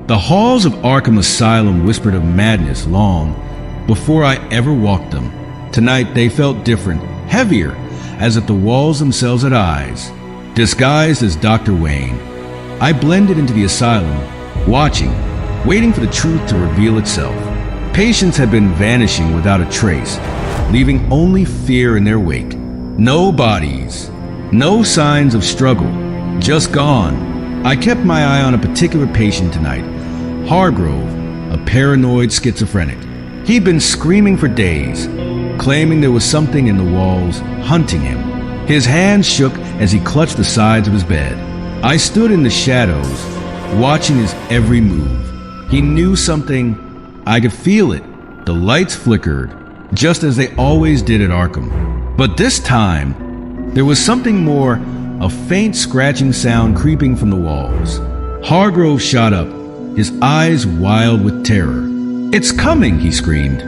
The halls of Arkham Asylum whispered of madness long before I ever walked them. Tonight they felt different, heavier, as if the walls themselves had eyes. Disguised as Dr. Wayne, I blended into the asylum, watching, waiting for the truth to reveal itself. Patients had been vanishing without a trace, leaving only fear in their wake. No bodies, no signs of struggle, just gone. I kept my eye on a particular patient tonight, Hargrove, a paranoid schizophrenic. He'd been screaming for days, claiming there was something in the walls hunting him. His hands shook as he clutched the sides of his bed. I stood in the shadows, watching his every move. He knew something. I could feel it. The lights flickered, just as they always did at Arkham. But this time, there was something more, a faint scratching sound creeping from the walls. Hargrove shot up, his eyes wild with terror. "It's coming!" he screamed,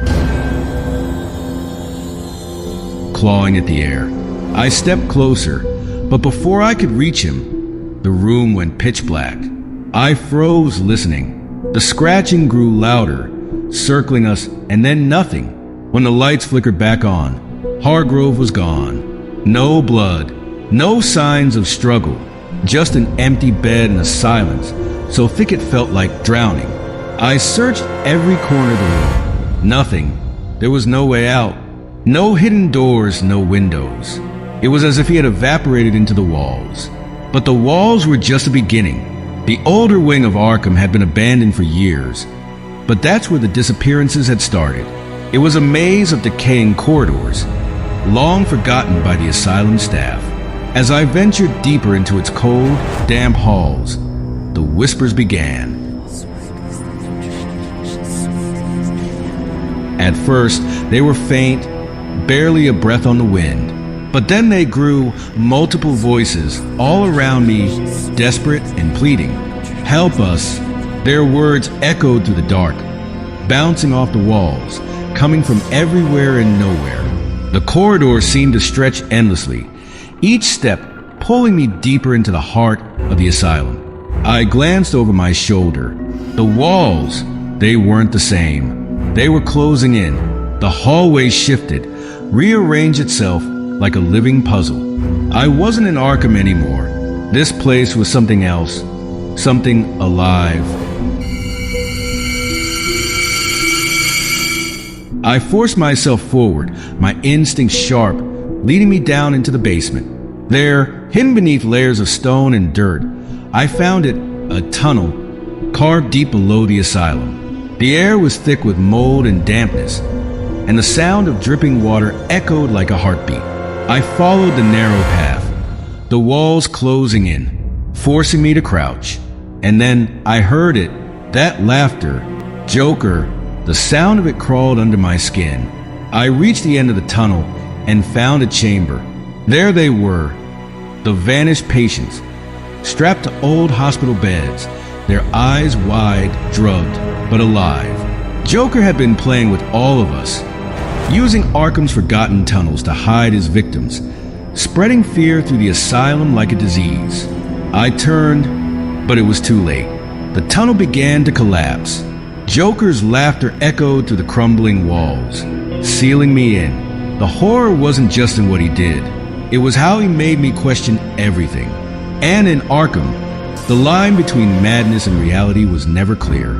clawing at the air. I stepped closer, but before I could reach him, the room went pitch black. I froze listening. The scratching grew louder, circling us, and then nothing. When the lights flickered back on, Hargrove was gone. No blood, no signs of struggle, just an empty bed and a silence so thick it felt like drowning. I searched every corner of the room. Nothing. There was no way out. No hidden doors, no windows. It was as if he had evaporated into the walls. But the walls were just a beginning. The older wing of Arkham had been abandoned for years, but that's where the disappearances had started. It was a maze of decaying corridors, long forgotten by the asylum staff. As I ventured deeper into its cold, damp halls, the whispers began. At first, they were faint, barely a breath on the wind. But then they grew, multiple voices all around me, desperate and pleading. "Help us." Their words echoed through the dark, bouncing off the walls, coming from everywhere and nowhere. The corridor seemed to stretch endlessly, each step pulling me deeper into the heart of the asylum. I glanced over my shoulder. The walls, they weren't the same. They were closing in. The hallway shifted, rearranged itself like a living puzzle. I wasn't in Arkham anymore. This place was something else, something alive. I forced myself forward, my instincts sharp, leading me down into the basement. There, hidden beneath layers of stone and dirt, I found it, a tunnel carved deep below the asylum. The air was thick with mold and dampness, and the sound of dripping water echoed like a heartbeat. I followed the narrow path, the walls closing in, forcing me to crouch. And then I heard it, that laughter, Joker, the sound of it crawled under my skin. I reached the end of the tunnel and found a chamber. There they were, the vanished patients, strapped to old hospital beds, their eyes wide, drugged, but alive. Joker had been playing with all of us, using Arkham's forgotten tunnels to hide his victims, spreading fear through the asylum like a disease. I turned, but it was too late. The tunnel began to collapse. Joker's laughter echoed through the crumbling walls, sealing me in. The horror wasn't just in what he did. It was how he made me question everything. And in Arkham, the line between madness and reality was never clear.